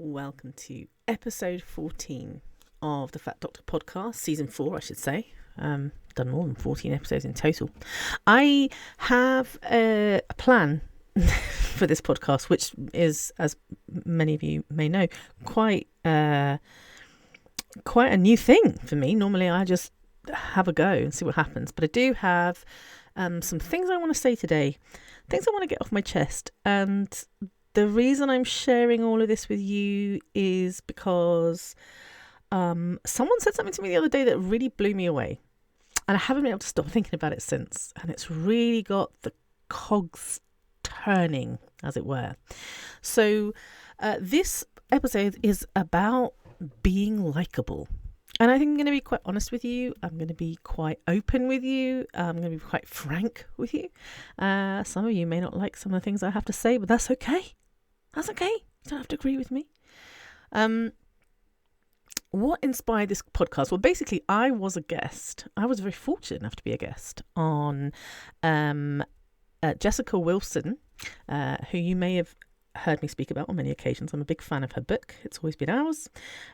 Welcome to episode 14 of the Fat Doctor podcast, season 4, I should say. Done more than 14 episodes in total. I have a plan for this podcast, which is, as many of you may know, quite a new thing for me. Normally, I just have a go and see what happens. But I do have some things I want to say today, things I want to get off my chest, and the reason I'm sharing all of this with you is because someone said something to me the other day that really blew me away. And I haven't been able to stop thinking about it since. And it's really got the cogs turning, as it were. So this episode is about being likeable. And I think I'm going to be quite honest with you. I'm going to be quite open with you. I'm going to be quite frank with you. Some of you may not like some of the things I have to say, but that's okay. That's okay. You don't have to agree with me. What inspired this podcast? Well, basically, I was a guest. I was very fortunate enough to be a guest on Jessica Wilson, who you may have heard me speak about on many occasions. I'm a big fan of her book, It's Always Been Ours.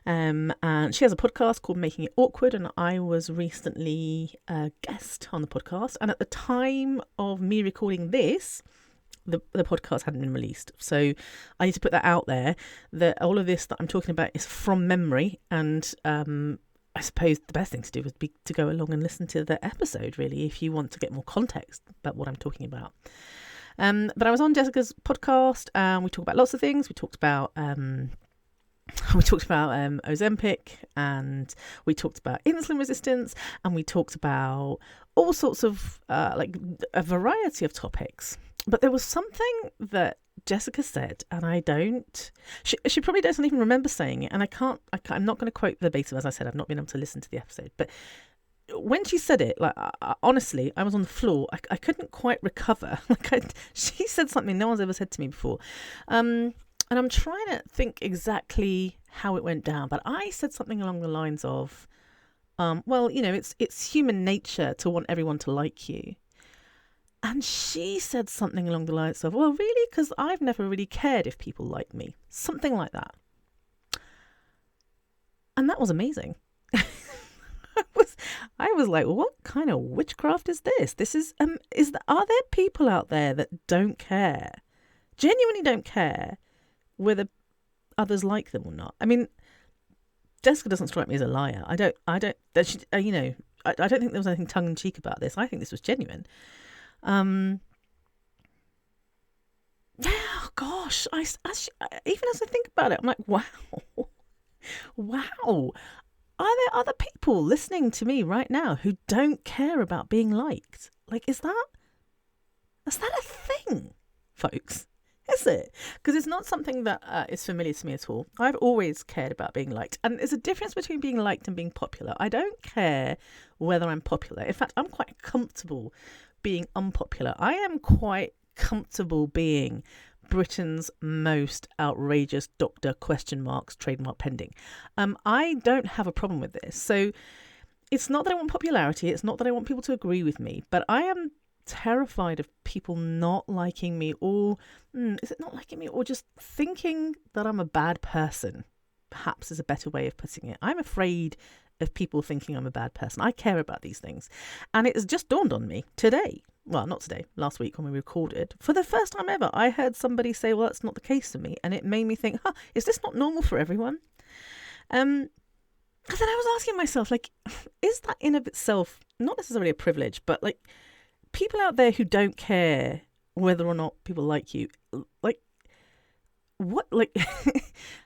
And she has a podcast called Making It Awkward, and I was recently a guest on the podcast. And at the time of me recording this, the podcast hadn't been released. So I need to put that out there, that all of this that I'm talking about is from memory. And I suppose the best thing to do would be to go along and listen to the episode, really, if you want to get more context about what I'm talking about. But I was on Jessica's podcast and we talked about lots of things. We talked about Ozempic, and we talked about insulin resistance, and we talked about all sorts of like a variety of topics. But there was something that Jessica said, and she probably doesn't even remember saying it, and I'm not going to quote verbatim. As I said, I've not been able to listen to the episode, but when she said it, like honestly, I was on the floor. I couldn't quite recover. She said something no one's ever said to me before. And I'm trying to think exactly how it went down, but I said something along the lines of, well, you know, it's human nature to want everyone to like you. And she said something along the lines of, well, really, because I've never really cared if people like me. Something like that. And that was amazing. I was like, what kind of witchcraft is this? Are there people out there that don't care, genuinely don't care whether others like them or not? I mean, Jessica doesn't strike me as a liar. I don't think there was anything tongue in cheek about this. I think this was genuine. Yeah, gosh, even as I think about it, I'm like, wow. Are there other people listening to me right now who don't care about being liked? Like, is that a thing, folks? Is it? Because it's not something that is familiar to me at all. I've always cared about being liked. And there's a difference between being liked and being popular. I don't care whether I'm popular. In fact, I'm quite comfortable being unpopular. I am quite comfortable being Britain's most outrageous doctor ? Trademark pending. I don't have a problem with this. So it's not that I want popularity. It's not that I want people to agree with me, but I am terrified of people not liking me, or is it not liking me, or just thinking that I'm a bad person, perhaps is a better way of putting it. I'm afraid of people thinking I'm a bad person. I care about these things. And it has just dawned on me today. Well, not today, last week when we recorded. For the first time ever, I heard somebody say, well, that's not the case for me. And it made me think, is this not normal for everyone? And then I was asking myself, like, is that in of itself not necessarily a privilege, but like people out there who don't care whether or not people like you, like, what, like,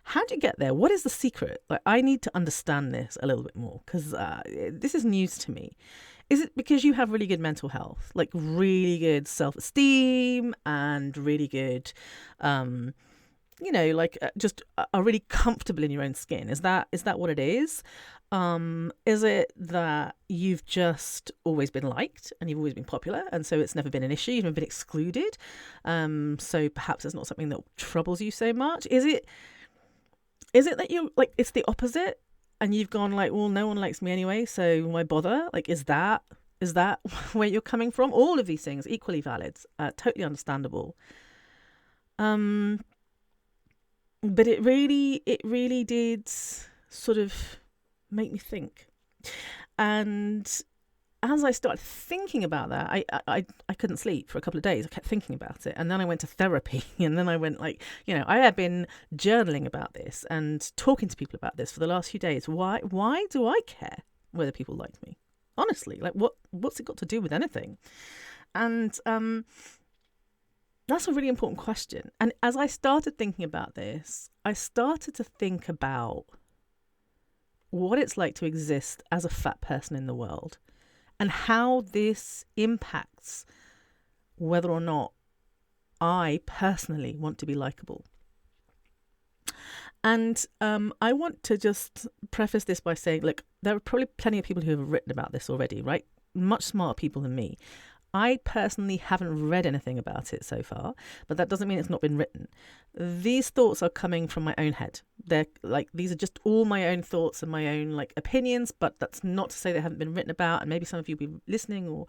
how do you get there? What is the secret? Like, I need to understand this a little bit more, because this is news to me. Is it because you have really good mental health, like really good self-esteem and really good, just are really comfortable in your own skin? Is that what it is? Is it that you've just always been liked and you've always been popular, and so it's never been an issue, you've never been excluded? So perhaps it's not something that troubles you so much. Is it that you like it's the opposite? And you've gone like, well, no one likes me anyway, so why bother? Like, is that where you're coming from? All of these things, equally valid, totally understandable. But it really did sort of make me think. And as I started thinking about that, I couldn't sleep for a couple of days. I kept thinking about it. And then I went to therapy. And then I went I had been journaling about this and talking to people about this for the last few days. Why do I care whether people like me? Honestly, what's it got to do with anything? And that's a really important question. And as I started thinking about this, I started to think about what it's like to exist as a fat person in the world and how this impacts whether or not I personally want to be likable. And I want to just preface this by saying, look, there are probably plenty of people who have written about this already, right? Much smarter people than me. I personally haven't read anything about it so far, but that doesn't mean it's not been written. These thoughts are coming from my own head. They're these are just all my own thoughts and my own opinions, but that's not to say they haven't been written about. And maybe some of you will be listening or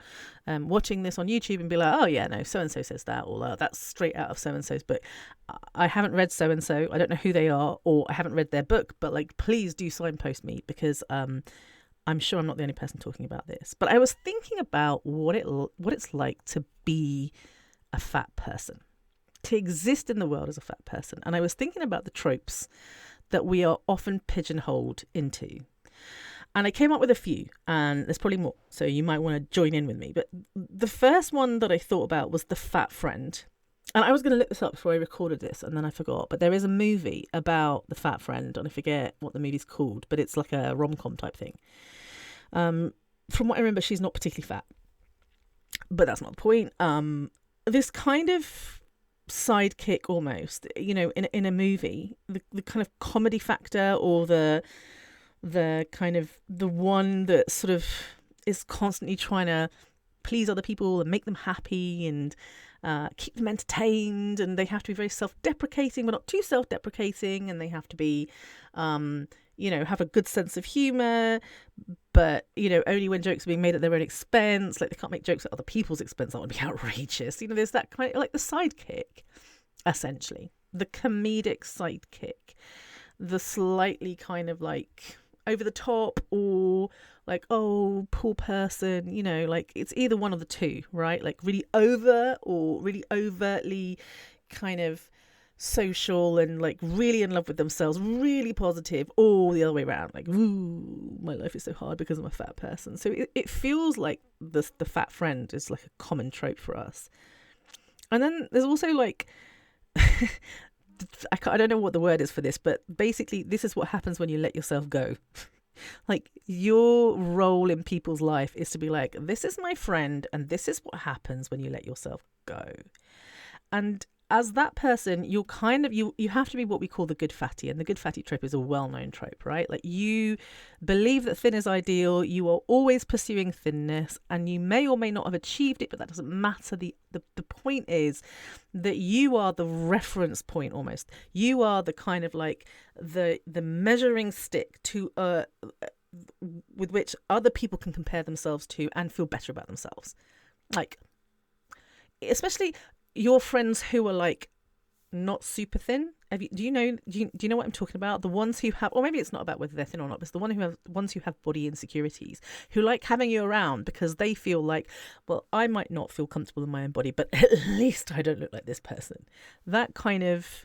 watching this on YouTube and be like, oh yeah, no, so-and-so says that, or that's straight out of so-and-so's book. I haven't read so-and-so. I don't know who they are, or I haven't read their book, but please do signpost me, because I'm sure I'm not the only person talking about this. But I was thinking about what it's like to be a fat person, to exist in the world as a fat person. And I was thinking about the tropes that we are often pigeonholed into. And I came up with a few, and there's probably more, so you might want to join in with me. But the first one that I thought about was the fat friend. And I was going to look this up before I recorded this, and then I forgot. But there is a movie about the fat friend, and I forget what the movie's called, but it's like a rom-com type thing. From what I remember, she's not particularly fat, but that's not the point. This kind of sidekick almost, in a movie, the kind of comedy factor, or the kind of the one that sort of is constantly trying to please other people and make them happy and keep them entertained, and they have to be very self-deprecating but not too self-deprecating, and they have to be have a good sense of humour, but only when jokes are being made at their own expense. They can't make jokes at other people's expense. That would be outrageous. There's that kind of the sidekick, essentially, the comedic sidekick, the slightly kind of over the top, or oh, poor person, it's either one of the two, right? Really over or really overtly kind of social and really in love with themselves, really positive, or the other way around, ooh, my life is so hard because I'm a fat person. So it feels like the fat friend is a common trope for us. And then there's also I don't know what the word is for this, but basically this is what happens when you let yourself go. Your role in people's life is to be this is my friend, and this is what happens when you let yourself go. And as that person, you're you have to be what we call the good fatty. And the good fatty trope is a well-known trope, right? You believe that thin is ideal. You are always pursuing thinness, and you may or may not have achieved it, but that doesn't matter. The point is that you are the reference point almost. You are the kind of the measuring stick to with which other people can compare themselves to and feel better about themselves. Especially your friends who are not super thin. Do you know what I'm talking about? The ones who have, or maybe it's not about whether they're thin or not, but it's the ones who have body insecurities, who like having you around because they feel well, I might not feel comfortable in my own body, but at least I don't look like this person. That kind of,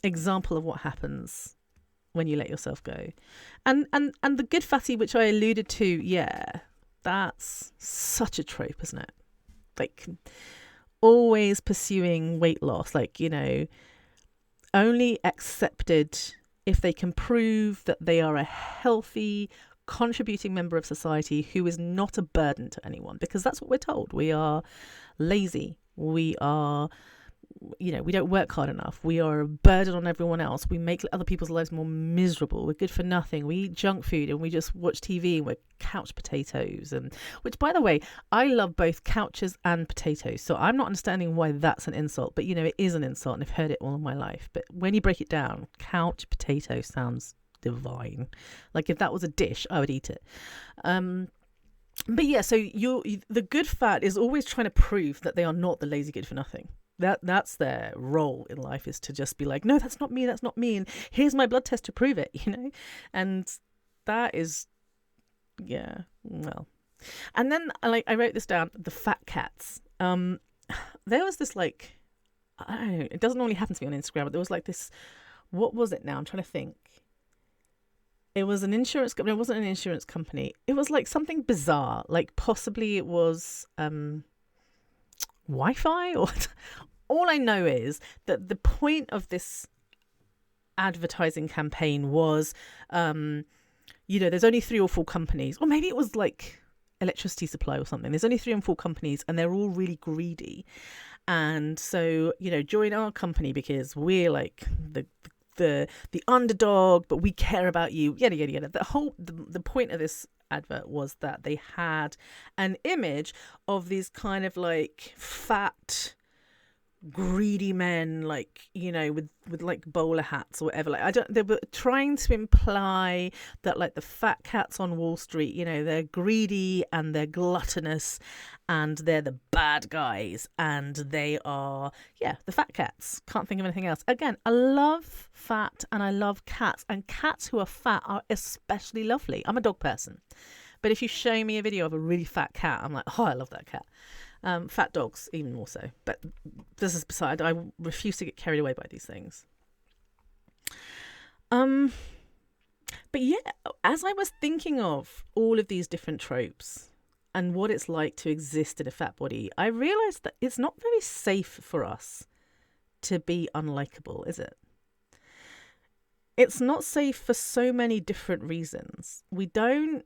example of what happens when you let yourself go. And the good fatty, which I alluded to, yeah, that's such a trope, isn't it? Always pursuing weight loss, only accepted if they can prove that they are a healthy, contributing member of society who is not a burden to anyone, because that's what we're told. We are lazy. We are, we don't work hard enough. We are a burden on everyone else. We make other people's lives more miserable. We're good for nothing. We eat junk food and we just watch TV and we're couch potatoes. And which, by the way, I love both couches and potatoes. So I'm not understanding why that's an insult, but it is an insult, and I've heard it all of my life. But when you break it down, couch potato sounds divine. If that was a dish, I would eat it. But yeah, so the good fat is always trying to prove that they are not the lazy good for nothing. that's their role in life, is to just be like, no, that's not me, and here's my blood test to prove it, and that is, yeah, well. And then I wrote this down, the fat cats. There was this, like, I don't know, it doesn't normally happen to me on Instagram, but there was like this, what was it now? I'm trying to think. It was an insurance company. It wasn't an insurance company. It was like something bizarre. Like possibly it was Wi-Fi or all I know is that the point of this advertising campaign was, there's only 3 or 4 companies, or maybe it was like electricity supply or something. There's only 3 or 4 companies and they're all really greedy. And so, join our company because we're like the underdog, but we care about you, yada yada yada. The point of this advert was that they had an image of these kind of like fat greedy men, like, with like bowler hats or whatever. Like, they were trying to imply that like the fat cats on Wall Street, they're greedy and they're gluttonous and they're the bad guys, and they are, the fat cats. Can't think of anything else. Again, I love fat and I love cats, and cats who are fat are especially lovely. I'm a dog person, but if you show me a video of a really fat cat, I'm like, oh, I love that cat. Fat dogs even more so, but this is beside. I refuse to get carried away by these things. But yeah, as I was thinking of all of these different tropes and what it's like to exist in a fat body, I realized that it's not very safe for us to be unlikable, is it? It's not safe for so many different reasons. We can't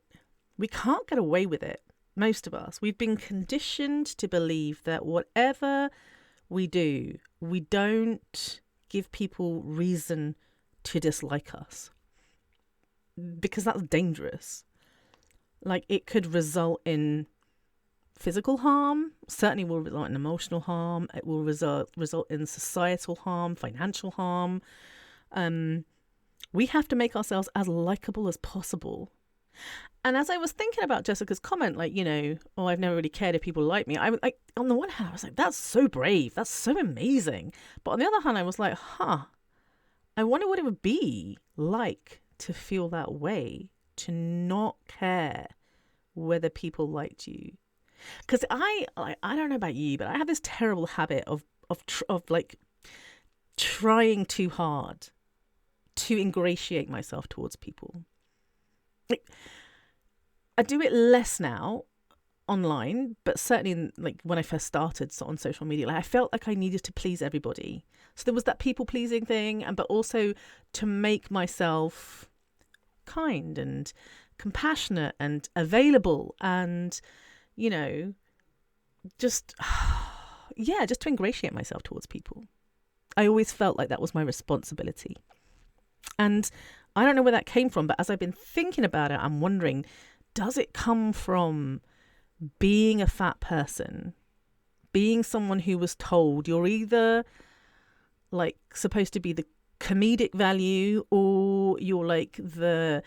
get away with it. Most of us, we've been conditioned to believe that whatever we do, we don't give people reason to dislike us, because that's dangerous. Like, it could result in physical harm, certainly will result in emotional harm. It will result in societal harm, financial harm. We have to make ourselves as likable as possible. And as I was thinking about Jessica's comment, like, I've never really cared if people like me. I was like, on the one hand, I was like, that's so brave. That's so amazing. But on the other hand, I was like, I wonder what it would be like to feel that way, to not care whether people liked you. Because I don't know about you, but I have this terrible habit of like trying too hard to ingratiate myself towards people. Like, I do it less now online, but certainly like when I first started on social media, like I felt like I needed to please everybody. So there was that people pleasing thing, but also to make myself kind and compassionate and available and, just to ingratiate myself towards people. I always felt like that was my responsibility. And I don't know where that came from, but as I've been thinking about it, I'm wondering, does it come from being a fat person, being someone who was told you're either like supposed to be the comedic value, or you're like the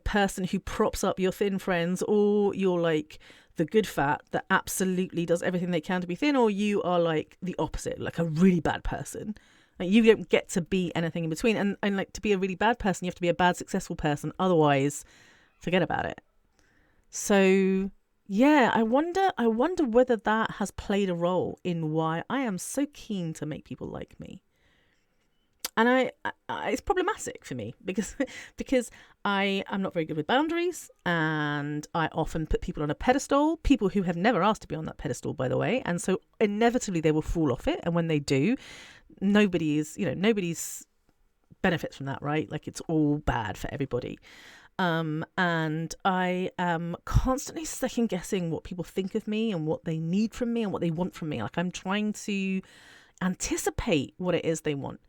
person who props up your thin friends, or you're like the good fat that absolutely does everything they can to be thin, or you are like the opposite, like a really bad person. Like, you don't get to be anything in between. And like, to be a really bad person, you have to be a bad successful person. Otherwise, forget about it. So yeah, I wonder whether that has played a role in why I am so keen to make people like me. And I it's problematic for me because I am not very good with boundaries, and I often put people on a pedestal, people who have never asked to be on that pedestal, by the way. And so inevitably they will fall off it. And when they do, nobody's benefits from that, right? Like, it's all bad for everybody. And I am constantly second guessing what people think of me and what they need from me and what they want from me. Like, I'm trying to anticipate what it is they want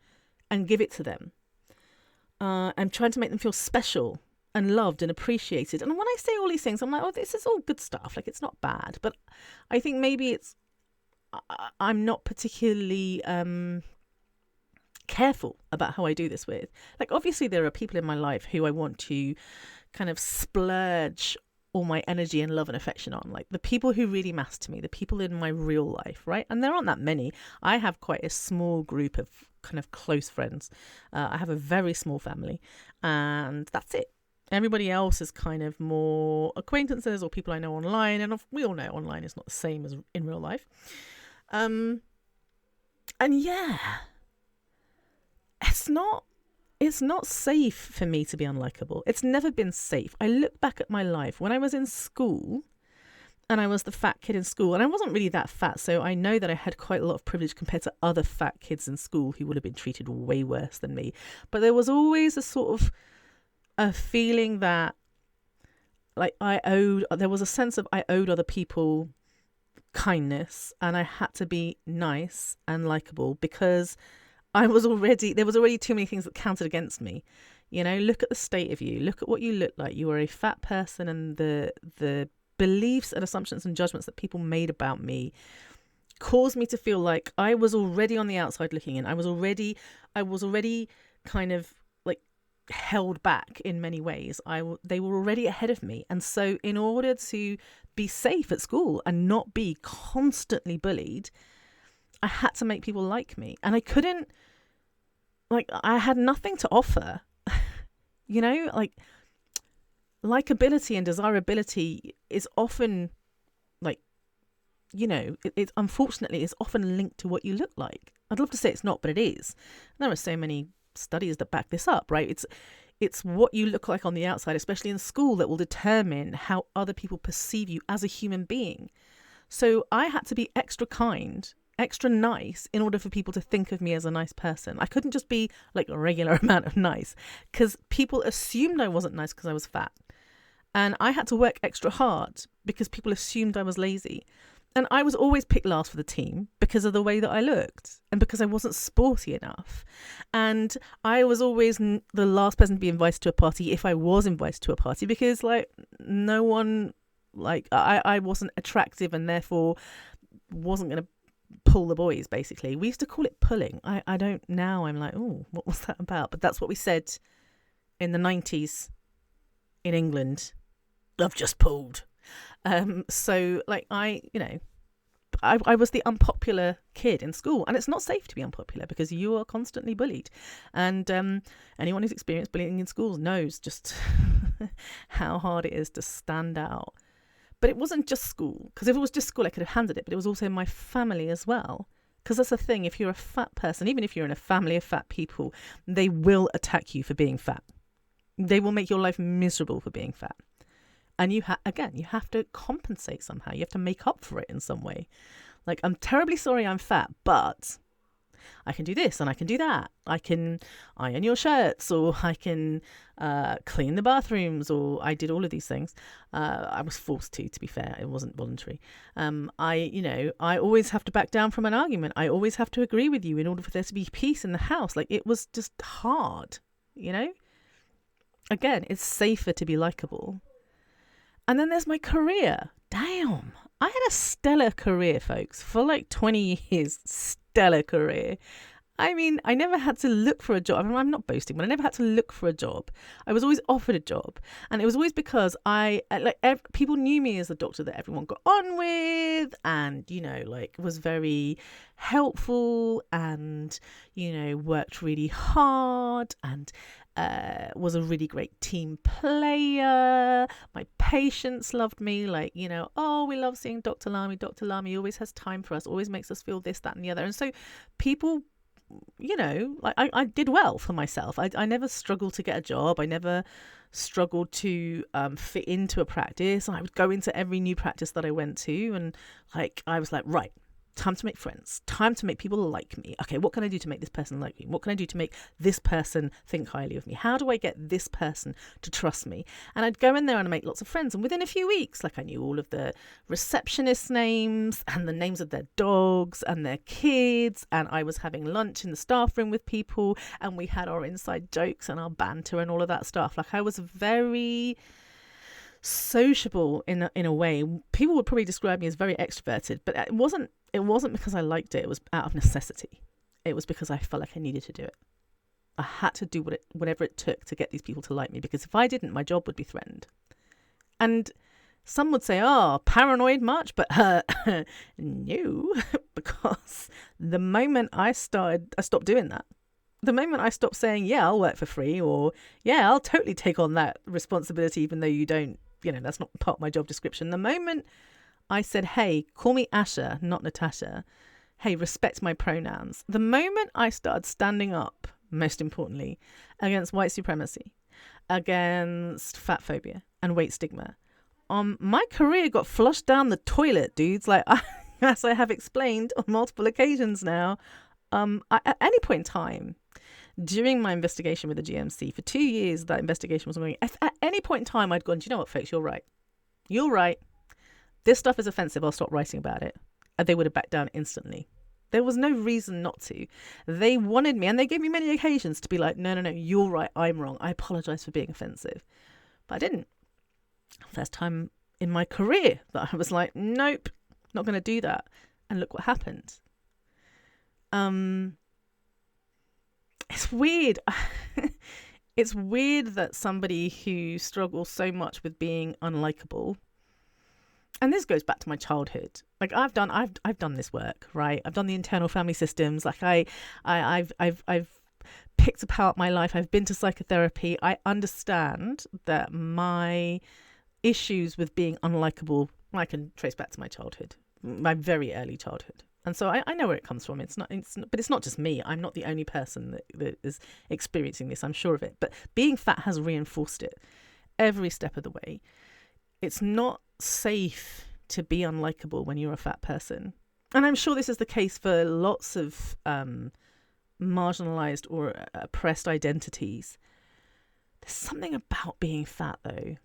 and give it to them. I'm trying to make them feel special and loved and appreciated. And when I say all these things, I'm like, oh, this is all good stuff. Like, it's not bad. But I think maybe I'm not particularly careful about how I do this with. Like, obviously there are people in my life who I want to kind of splurge all my energy and love and affection on. Like the people who really matter to me, the people in my real life, right? And there aren't that many. I have quite a small group of kind of close friends. I have a very small family, and that's it. Everybody else is kind of more acquaintances or people I know online, and we all know online is not the same as in real life. And yeah, it's not safe for me to be unlikable. It's never been safe. I look back at my life when I was in school, and I was the fat kid in school, and I wasn't really that fat, so I know that I had quite a lot of privilege compared to other fat kids in school who would have been treated way worse than me. But there was always a sort of a feeling that like there was a sense of I owed other people kindness, and I had to be nice and likable because there was already too many things that counted against me. You know, look at the state of you, look at what you look like. You are a fat person, and the beliefs and assumptions and judgments that people made about me caused me to feel like I was already on the outside looking in. I was already kind of like held back in many ways. They were already ahead of me. And so in order to be safe at school and not be constantly bullied, I had to make people like me. And I couldn't, like, I had nothing to offer. You know, like, likability and desirability is often, like, you know, it unfortunately is often linked to what you look like. I'd love to say it's not, but it is. There are so many studies that back this up, right? It's what you look like on the outside, especially in school, that will determine how other people perceive you as a human being. So I had to be extra kind, extra nice in order for people to think of me as a nice person. I couldn't just be like a regular amount of nice, because people assumed I wasn't nice because I was fat. And I had to work extra hard because people assumed I was lazy. And I was always picked last for the team because of the way that I looked and because I wasn't sporty enough. And I was always the last person to be invited to a party if I was invited to a party, because like no one, like I wasn't attractive and therefore wasn't going to pull the boys, basically. We used to call it pulling. I don't now. I'm like, oh, what was that about? But that's what we said in the 90s in England. I've just pulled. So like I was the unpopular kid in school, and it's not safe to be unpopular because you are constantly bullied. And anyone who's experienced bullying in schools knows just how hard it is to stand out. But it wasn't just school, because if it was just school, I could have handled it. But it was also my family as well. Because that's the thing, if you're a fat person, even if you're in a family of fat people, they will attack you for being fat. They will make your life miserable for being fat. And you have to compensate somehow. You have to make up for it in some way. Like, I'm terribly sorry I'm fat, but I can do this and I can do that. I can iron your shirts, or I can clean the bathrooms, or I did all of these things. I was forced to be fair. It wasn't voluntary. I always have to back down from an argument. I always have to agree with you in order for there to be peace in the house. Like, it was just hard, you know? Again, it's safer to be likable. And then there's my career. Damn. I had a stellar career, folks, for like 20 years. Stellar career. I mean, I never had to look for a job. I mean, I'm not boasting, but I never had to look for a job. I was always offered a job. And it was always because people knew me as the doctor that everyone got on with, and, you know, like was very helpful and, you know, worked really hard and was a really great team player. My patients loved me, like, you know, oh, we love seeing Dr. Lamy. Dr. Lamy always has time for us, always makes us feel this, that, and the other. And so people, you know, like I did well for myself. I never struggled to get a job. I never struggled to fit into a practice. I would go into every new practice that I went to, and like I was like, right, time to make friends, time to make people like me. Okay, what can I do to make this person like me? What can I do to make this person think highly of me? How do I get this person to trust me? And I'd go in there and make lots of friends. And within a few weeks, like, I knew all of the receptionists' names and the names of their dogs and their kids. And I was having lunch in the staff room with people, and we had our inside jokes and our banter and all of that stuff. Like, I was very sociable in a way. People would probably describe me as very extroverted, but it wasn't because I liked it. It was out of necessity. It was because I felt like I needed to do it. I had to do whatever it took to get these people to like me, because if I didn't, my job would be threatened. And Some would say, oh, paranoid much? But no, because the moment I stopped doing that. The moment I stopped saying, yeah, I'll work for free, or yeah, I'll totally take on that responsibility, even though you don't, that's not part of my job description. The moment I said, hey, call me Asha, not Natasha. Hey, respect my pronouns. The moment I started standing up, most importantly, against white supremacy, against fat phobia and weight stigma, my career got flushed down the toilet, dudes. Like, as I have explained on multiple occasions now, at any point in time, during my investigation with the GMC, for 2 years that investigation was going, at any point in time I'd gone, do you know what, folks, you're right. You're right. This stuff is offensive. I'll stop writing about it. And they would have backed down instantly. There was no reason not to. They wanted me, and they gave me many occasions to be like, no, you're right. I'm wrong. I apologize for being offensive. But I didn't. First time in my career that I was like, nope, not going to do that. And look what happened. It's weird. It's weird that somebody who struggles so much with being unlikable, and this goes back to my childhood. Like I've done this work, right? I've done the internal family systems. Like I've picked apart my life. I've been to psychotherapy. I understand that my issues with being unlikable, I can trace back to my childhood, my very early childhood. And so I know where it comes from. But it's not just me. I'm not the only person that is experiencing this. I'm sure of it. But being fat has reinforced it every step of the way. It's not safe to be unlikable when you're a fat person. And I'm sure this is the case for lots of marginalized or oppressed identities. There's something about being fat, though.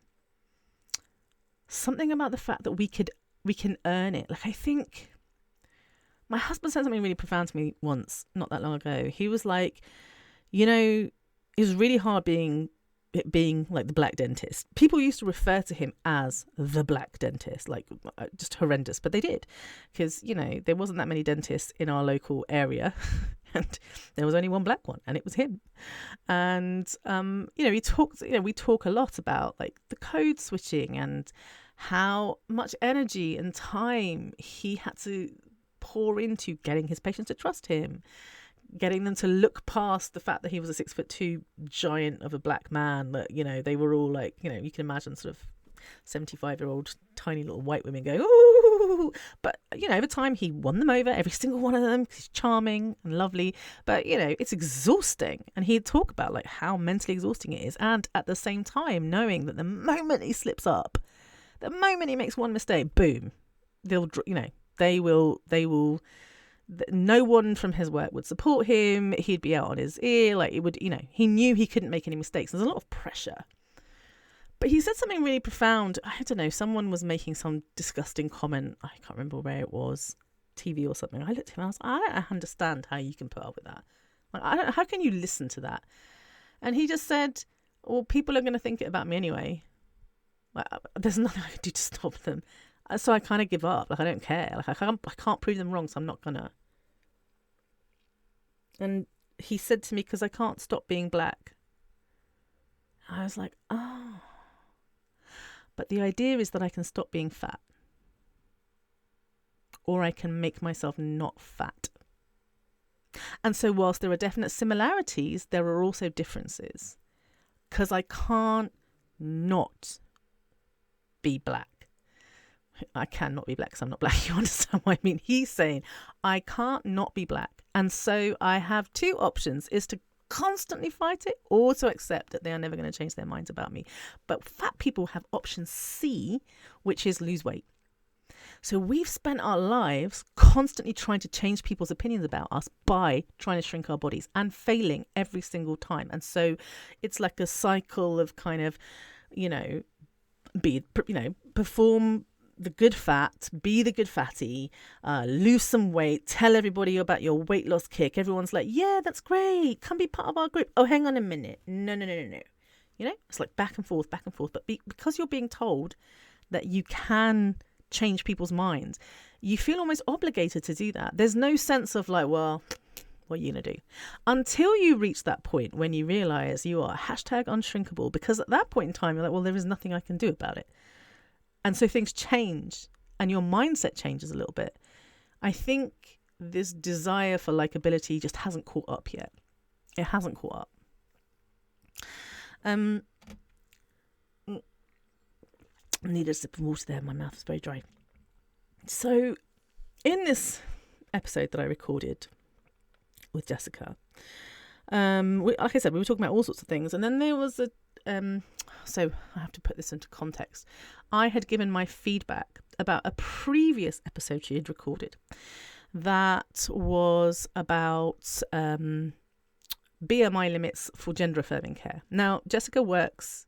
Something about the fact that we can earn it. Like, I think my husband said something really profound to me once, not that long ago. He was like, it was really hard being like the black dentist. People used to refer to him as the black dentist, like just horrendous, but they did, because there wasn't that many dentists in our local area, and there was only one black one, and it was him. And we talk a lot about like the code switching and how much energy and time he had to pour into getting his patients to trust him, getting them to look past the fact that he was a 6'2" giant of a black man, that they were all like, you can imagine sort of 75-year-old tiny little white women going, ooh, but over time he won them over, every single one of them, 'cause he's charming and lovely. But it's exhausting, and he'd talk about like how mentally exhausting it is, and at the same time knowing that the moment he slips up, the moment he makes one mistake, boom, they will no one from his work would support him. He'd be out on his ear. Like, it would, he knew he couldn't make any mistakes. There's a lot of pressure. But he said something really profound. I don't know, someone was making some disgusting comment. I can't remember where it was, TV or something. I looked at him and I was like, I don't understand how you can put up with that. Like, how can you listen to that? And he just said, well, people are going to think it about me anyway. Like, there's nothing I can do to stop them. So I kind of give up. Like, I don't care. Like, I can't prove them wrong, so I'm not gonna. And he said to me, because I can't stop being black. I was like, oh. But the idea is that I can stop being fat. Or I can make myself not fat. And so whilst there are definite similarities, there are also differences. Because I can't not be black. I cannot be black because I'm not black. You understand what I mean? He's saying I can't not be black. And so I have two options, is to constantly fight it or to accept that they are never going to change their minds about me. But fat people have option C, which is lose weight. So we've spent our lives constantly trying to change people's opinions about us by trying to shrink our bodies and failing every single time. And so it's like a cycle of kind of, perform the good fat, be the good fatty, lose some weight, tell everybody about your weight loss kick. Everyone's like, yeah, that's great. Come be part of our group. Oh, hang on a minute. No. It's like back and forth. But because you're being told that you can change people's minds, you feel almost obligated to do that. There's no sense of like, well, what are you going to do? Until you reach that point when you realize you are #unshrinkable, because at that point in time, you're like, well, there is nothing I can do about it. And so things change and your mindset changes a little bit. I think this desire for likability just hasn't caught up yet. It hasn't caught up. I need a sip of water there. My mouth is very dry. So in this episode that I recorded with Jessica, like I said, we were talking about all sorts of things. And then there was so I have to put this into context. I had given my feedback about a previous episode she had recorded that was about BMI limits for gender affirming care. Now, Jessica works,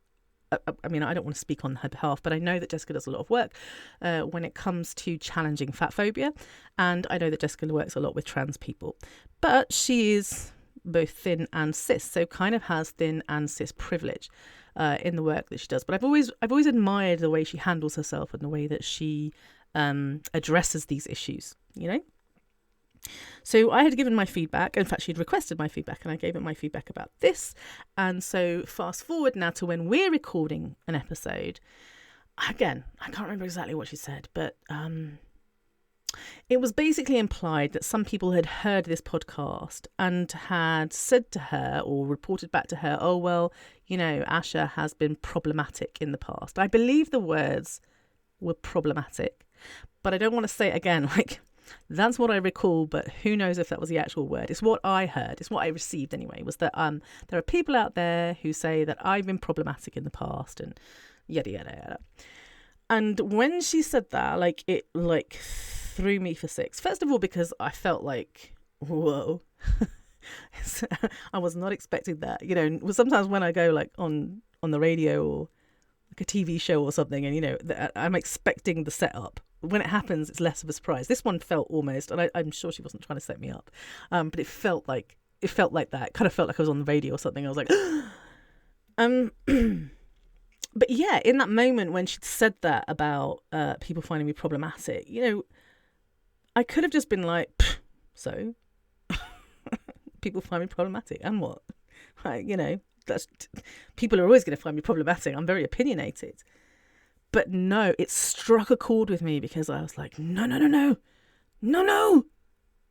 I mean, I don't want to speak on her behalf, but I know that Jessica does a lot of work when it comes to challenging fat phobia. And I know that Jessica works a lot with trans people. But she is both thin and cis, so kind of has thin and cis privilege in the work that she does. But I've always admired the way she handles herself and the way that she addresses these issues, you know? So I had given my feedback. In fact, she'd requested my feedback and I gave her my feedback about this. And so fast forward now to when we're recording an episode. Again, I can't remember exactly what she said, but it was basically implied that some people had heard this podcast and had said to her or reported back to her, oh, well, you know, Asha has been problematic in the past. I believe the words were problematic, but I don't want to say it again, like, that's what I recall, but who knows if that was the actual word. It's what I heard. It's what I received anyway, was that there are people out there who say that I've been problematic in the past and yada, yada, yada. And when she said that, like, it like threw me for six. First of all, because I felt like, whoa, I was not expecting that. You know, sometimes when I go like on the radio or like a TV show or something, and, you know, I'm expecting the setup. When it happens, it's less of a surprise. This one felt almost, and I'm sure she wasn't trying to set me up, but it felt like that. It kind of felt like I was on the radio or something. I was like, but yeah, in that moment when she'd said that about people finding me problematic, you know, I could have just been like, so people find me problematic, and what? You know, people are always going to find me problematic. I'm very opinionated. But no, it struck a chord with me because I was like, no.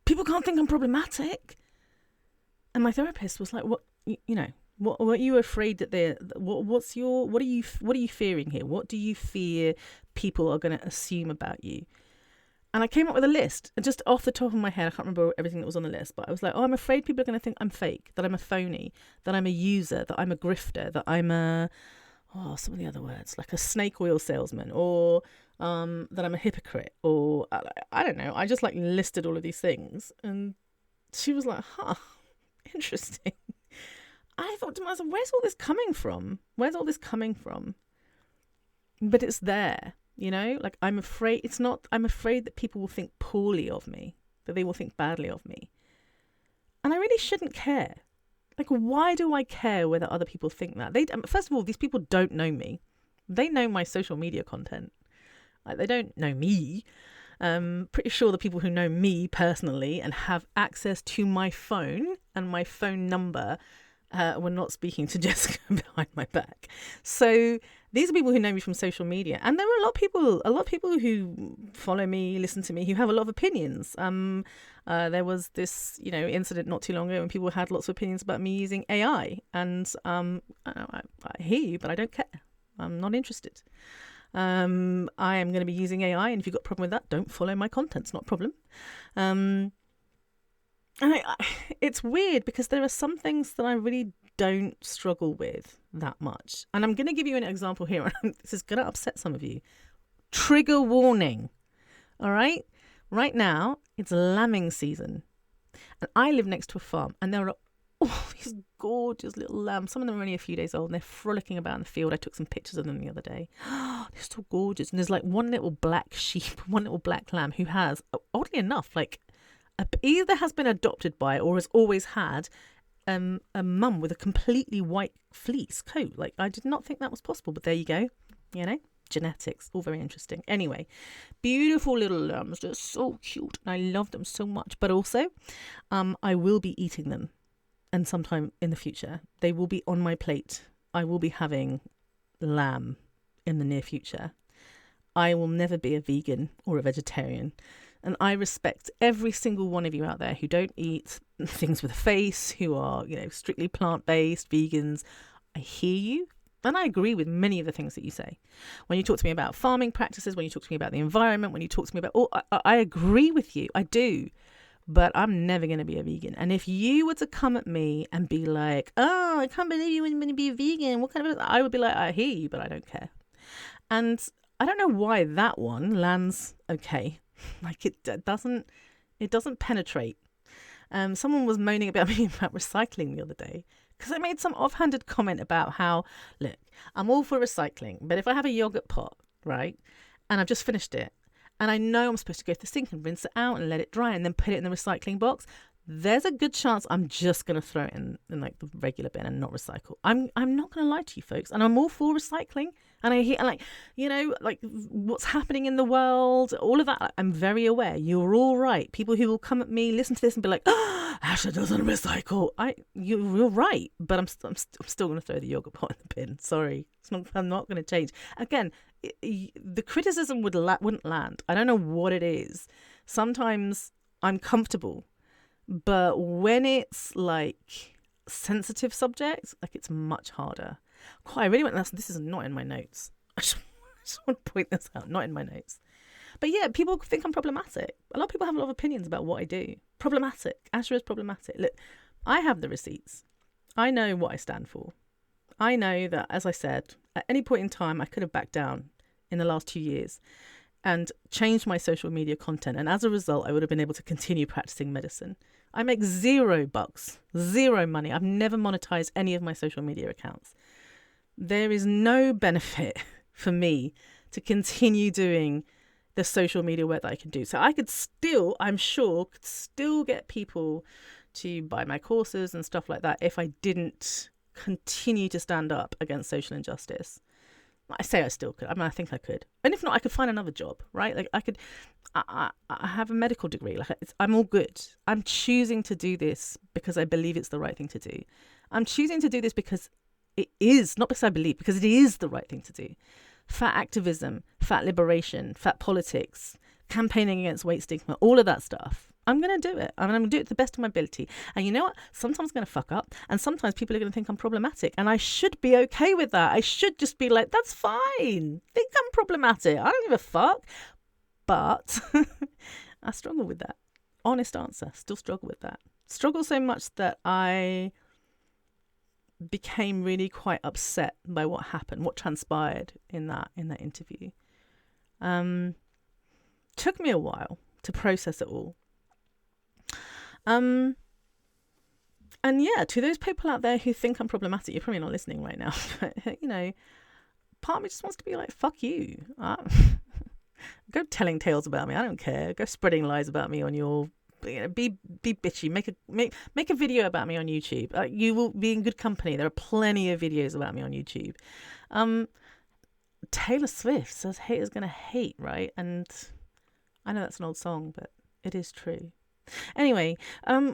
People can't think I'm problematic. And my therapist was like, what, you know, what are you afraid that what are you fearing here? What do you fear people are going to assume about you? And I came up with a list, and just off the top of my head, I can't remember everything that was on the list, but I was like, oh, I'm afraid people are going to think I'm fake, that I'm a phony, that I'm a user, that I'm a grifter, that I'm some of the other words, like a snake oil salesman, or that I'm a hypocrite, or I don't know. I just like listed all of these things, and she was like, huh, interesting. I thought to myself, where's all this coming from? But it's there, you know, like I'm afraid that people will think poorly of me, that they will think badly of me. And I really shouldn't care. Like, why do I care whether other people think that? First of all, these people don't know me. They know my social media content. Like, they don't know me. Pretty sure the people who know me personally and have access to my phone and my phone number were not speaking to Jessica behind my back. So these are people who know me from social media. And there are a lot of people who follow me, listen to me, who have a lot of opinions. There was this, you know, incident not too long ago when people had lots of opinions about me using AI. And I hear you, but I don't care. I'm not interested. I am going to be using AI, and if you've got a problem with that, don't follow my content. It's not a problem. It's weird because there are some things that I really don't struggle with that much. And I'm going to give you an example here. This is going to upset some of you. Trigger warning. All right? Right now, it's lambing season. And I live next to a farm, and there are all these gorgeous little lambs. Some of them are only a few days old, and they're frolicking about in the field. I took some pictures of them the other day. They're so gorgeous. And there's like one little black sheep, one little black lamb who has, oddly enough, like either has been adopted by or has always had a mum with a completely white fleece coat. Like, I did not think that was possible, but there you go. You know, genetics, all very interesting. Anyway, beautiful little lambs. They're so cute, and I love them so much. But also, I will be eating them, and sometime in the future, they will be on my plate. I will be having lamb in the near future. I will never be a vegan or a vegetarian. And I respect every single one of you out there who don't eat things with a face, who are, strictly plant-based, vegans. I hear you. And I agree with many of the things that you say. When you talk to me about farming practices, when you talk to me about the environment, when you talk to me about, I agree with you. I do. But I'm never going to be a vegan. And if you were to come at me and be like, oh, I can't believe you wouldn't want to be a vegan. What kind of, I would be like, I hear you, but I don't care. And I don't know why that one lands okay. Like it doesn't penetrate. Someone was moaning about me about recycling the other day because I made some offhanded comment about how, look, I'm all for recycling, but if I have a yogurt pot, right, and I've just finished it, and I know I'm supposed to go to the sink and rinse it out and let it dry and then put it in the recycling box, there's a good chance I'm just going to throw it in like the regular bin and not recycle. I'm not going to lie to you folks. And I'm all for recycling. And I hear like what's happening in the world, all of that. I'm very aware. You're all right. People who will come at me, listen to this and be like, oh, Asha doesn't recycle. You're right. But I'm still going to throw the yogurt pot in the bin. Sorry. I'm not going to change. Again, the criticism wouldn't land. I don't know what it is. Sometimes I'm comfortable. But when it's like sensitive subjects, like it's much harder. I really want this is not in my notes. I just want to point this out, not in my notes. But yeah, people think I'm problematic. A lot of people have a lot of opinions about what I do. Problematic. Asha is problematic. Look, I have the receipts. I know what I stand for. I know that, as I said, at any point in time, I could have backed down in the last 2 years and changed my social media content. And as a result, I would have been able to continue practicing medicine. I make $0, zero money. I've never monetized any of my social media accounts. There is no benefit for me to continue doing the social media work that I can do. So I could still, I'm sure, get people to buy my courses and stuff like that if I didn't continue to stand up against social injustice. I say I still could. I mean, I think I could. And if not, I could find another job, right? Like I have a medical degree. Like I'm all good. I'm choosing to do this because I believe it's the right thing to do. I'm choosing to do this because it is, not because I believe, because it is the right thing to do. Fat activism, fat liberation, fat politics, campaigning against weight stigma, all of that stuff. I'm going to do it. I'm going to do it to the best of my ability. And you know what? Sometimes I'm going to fuck up. And sometimes people are going to think I'm problematic. And I should be okay with that. I should just be like, that's fine. Think I'm problematic. I don't give a fuck. But I struggle with that. Honest answer. Still struggle with that. Struggle so much that I became really quite upset by what happened, what transpired in that interview. Took me a while to process it all. And yeah, to those people out there who think I'm problematic, you're probably not listening right now, but part of me just wants to be like, fuck you. Go telling tales about me. I don't care. Go spreading lies about me on your, be bitchy. Make a video about me on YouTube. You will be in good company. There are plenty of videos about me on YouTube. Taylor Swift says haters gonna hate, right? And I know that's an old song, but it is true. Anyway, how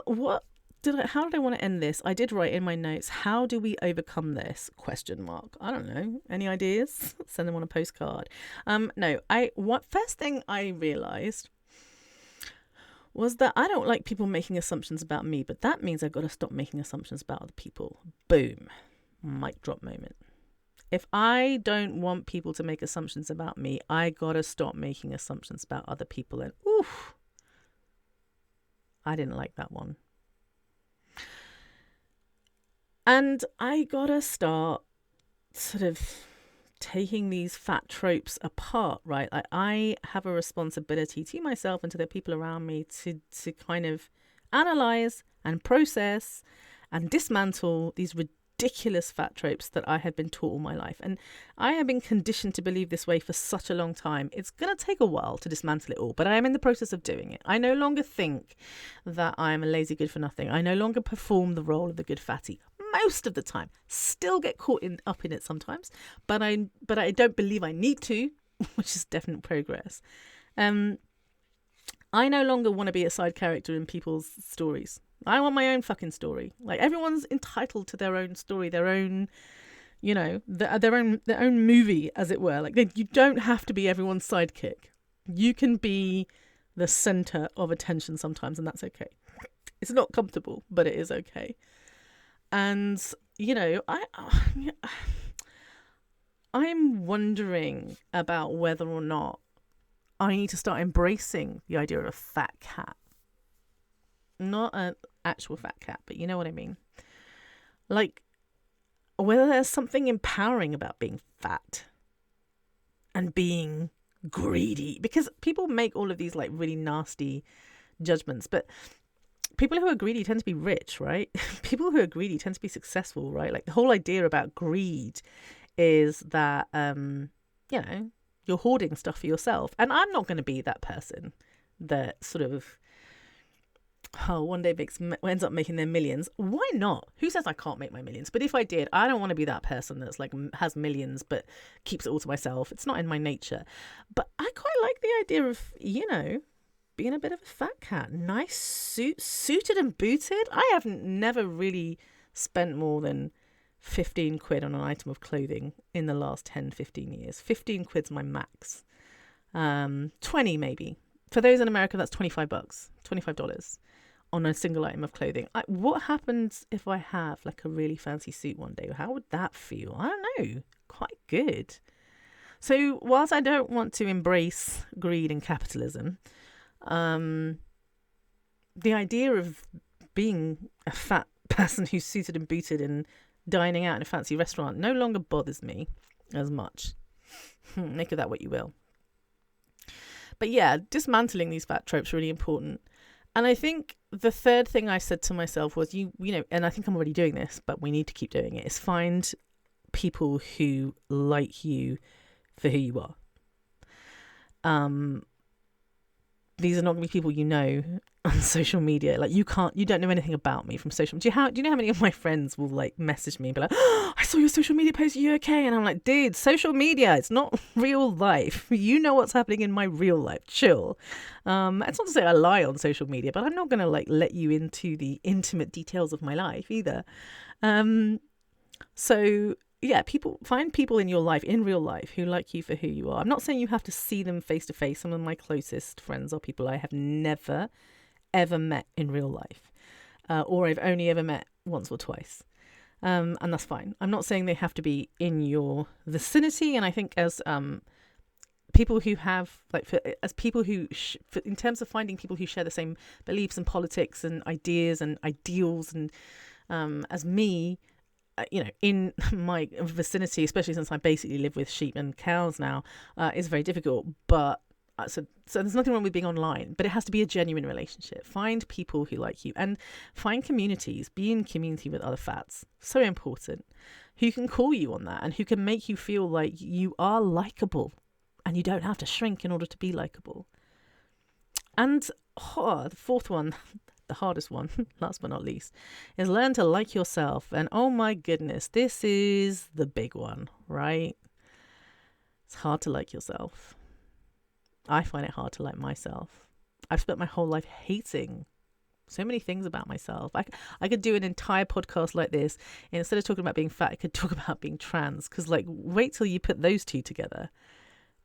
did I want to end this? I did write in my notes, how do we overcome this? ? I don't know. Any ideas? Send them on a postcard. First thing I realised was that I don't like people making assumptions about me, but that means I've got to stop making assumptions about other people. Boom. Mic drop moment. If I don't want people to make assumptions about me, I got to stop making assumptions about other people. And oof, I didn't like that one. And I gotta start sort of taking these fat tropes apart, right? Like I have a responsibility to myself and to the people around me to kind of analyze and process and dismantle these ridiculous fat tropes that I had been taught all my life. And I have been conditioned to believe this way for such a long time. It's going to take a while to dismantle it all, but I am in the process of doing it. I no longer think that I am a lazy good for nothing. I no longer perform the role of the good fatty. Most of the time, still get caught up in it sometimes, but I don't believe I need to, which is definite progress. I no longer want to be a side character in people's stories. I want my own fucking story. Like everyone's entitled to their own story, their own their own movie, as it were. Like you don't have to be everyone's sidekick. You can be the center of attention sometimes, and that's okay. It's not comfortable, but it is okay. And I'm wondering about whether or not I need to start embracing the idea of a fat cat. Not an actual fat cat, but you know what I mean. Like, whether there's something empowering about being fat and being greedy. Because people make all of these like really nasty judgments, but people who are greedy tend to be rich, right? People who are greedy tend to be successful, right? Like the whole idea about greed is that, you're hoarding stuff for yourself. And I'm not going to be that person that sort of, one day ends up making their millions. Why not? Who says I can't make my millions? But if I did, I don't want to be that person that's like has millions but keeps it all to myself. It's not in my nature. But I quite like the idea of, being a bit of a fat cat. Nice suited and booted. I have never really spent more than 15 quid on an item of clothing in the last 10, 15 years. 15 quid's my max. 20 maybe. For those in America, that's $25 on a single item of clothing. What happens if I have like a really fancy suit one day? How would that feel? I don't know. Quite good. So whilst I don't want to embrace greed and capitalism, the idea of being a fat person who's suited and booted and dining out in a fancy restaurant no longer bothers me as much. Make of that what you will. But yeah, dismantling these fat tropes is really important. And I think the third thing I said to myself was, and I think I'm already doing this, but we need to keep doing it, is find people who like you for who you are. These are not going to be people you know on social media. Like you don't know anything about me from social media. Do you know how many of my friends will like message me and be like, oh, I saw your social media post, are you okay? And I'm like, dude, social media, it's not real life. You know what's happening in my real life. Chill. It's not to say I lie on social media, but I'm not going to like let you into the intimate details of my life either. So yeah, find people in your life, in real life, who like you for who you are. I'm not saying you have to see them face to face. Some of my closest friends are people I have never, ever met in real life, or I've only ever met once or twice. And that's fine. I'm not saying they have to be in your vicinity. And I think as people who have, in terms of finding people who share the same beliefs and politics and ideas and ideals and as me, in my vicinity, especially since I basically live with sheep and cows now, is very difficult. But so there's nothing wrong with being online, but it has to be a genuine relationship. Find people who like you and find communities. Be in community with other fats. So important. Who can call you on that and who can make you feel like you are likable and you don't have to shrink in order to be likable. And the fourth one, the hardest one, last but not least, is learn to like yourself. And oh my goodness, this is the big one, right? It's hard to like yourself. I find it hard to like myself. I've spent my whole life hating so many things about myself. I could do an entire podcast like this. And instead of talking about being fat, I could talk about being trans. Because wait till you put those two together.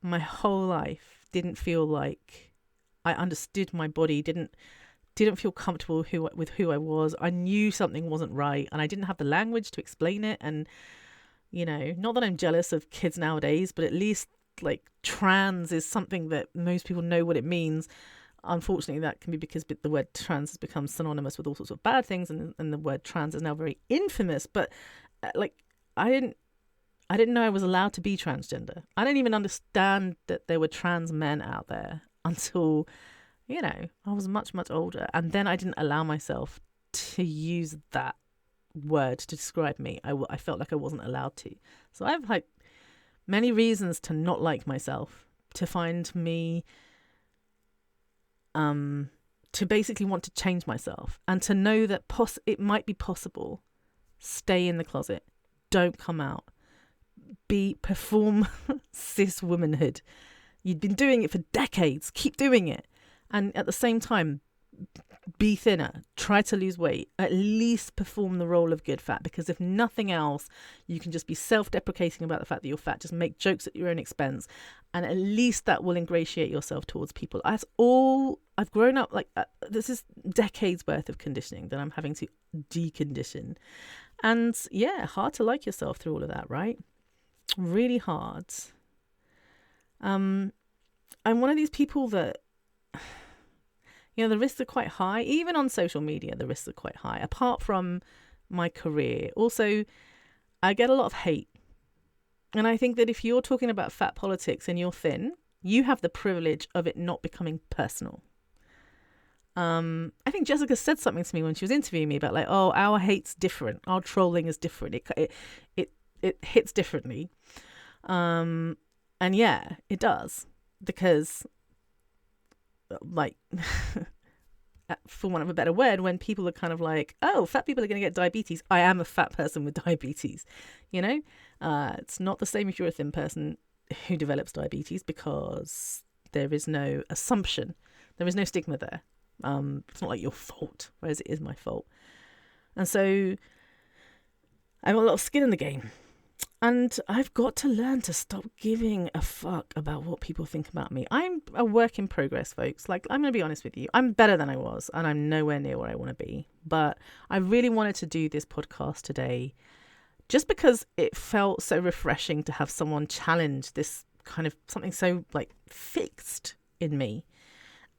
My whole life didn't feel like I understood my body, didn't feel comfortable with who I was. I knew something wasn't right and I didn't have the language to explain it. And, not that I'm jealous of kids nowadays, but at least like trans is something that most people know what it means. Unfortunately, that can be because the word trans has become synonymous with all sorts of bad things and the word trans is now very infamous. But I didn't know I was allowed to be transgender. I didn't even understand that there were trans men out there until I was much, much older. And then I didn't allow myself to use that word to describe me. I felt like I wasn't allowed to. So I have many reasons to not like myself, to find me, to basically want to change myself and to know that it might be possible. Stay in the closet. Don't come out. Perform cis womanhood. You've been doing it for decades. Keep doing it. And at the same time, be thinner, try to lose weight, at least perform the role of good fat, because if nothing else, you can just be self-deprecating about the fact that you're fat, just make jokes at your own expense, and at least that will ingratiate yourself towards people. That's all I've grown up like. This is decades worth of conditioning that I'm having to decondition, and yeah, hard to like yourself through all of that, right? Really hard. I'm one of these people that, the risks are quite high. Even on social media, the risks are quite high. Apart from my career, also, I get a lot of hate. And I think that if you're talking about fat politics and you're thin, you have the privilege of it not becoming personal. I think Jessica said something to me when she was interviewing me about our hate's different. Our trolling is different. It hits differently. And yeah, it does. Because for want of a better word, when people are kind of like, oh, fat people are going to get diabetes. I am a fat person with diabetes. It's not the same if you're a thin person who develops diabetes, because there is no assumption. There is no stigma there. It's not like your fault, whereas it is my fault. And so I've got a lot of skin in the game. And I've got to learn to stop giving a fuck about what people think about me. I'm a work in progress, folks. I'm going to be honest with you. I'm better than I was, and I'm nowhere near where I want to be. But I really wanted to do this podcast today just because it felt so refreshing to have someone challenge this kind of something so fixed in me.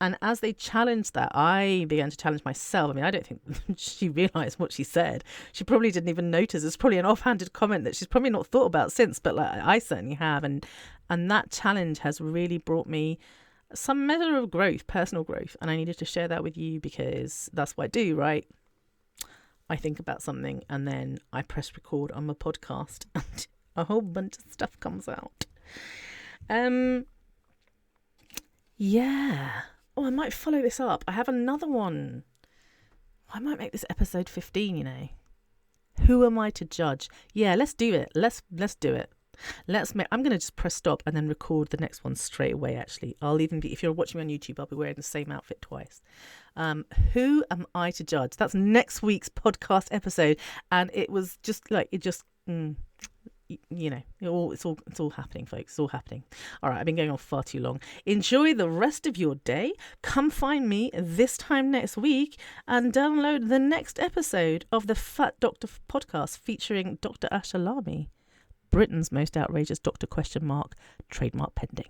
And as they challenged that, I began to challenge myself. I mean, I don't think she realised what she said. She probably didn't even notice. It's probably an offhanded comment that she's probably not thought about since, but I certainly have. And that challenge has really brought me some measure of growth, personal growth. And I needed to share that with you because that's what I do, right? I think about something and then I press record on my podcast and a whole bunch of stuff comes out. Yeah. Oh, I might follow this up. I have another one. I might make this episode 15, Who am I to judge? Yeah, let's do it. Let's do it. I'm going to just press stop and then record the next one straight away, actually. I'll even be, if you're watching me on YouTube, I'll be wearing the same outfit twice. Who am I to judge? That's next week's podcast episode. And it was just it's all happening, folks. It's all happening. All right, I've been going on far too long. Enjoy the rest of your day. Come find me this time next week and download the next episode of the Fat Doctor podcast featuring Dr. Asha Lamy, Britain's most outrageous doctor ? Trademark pending.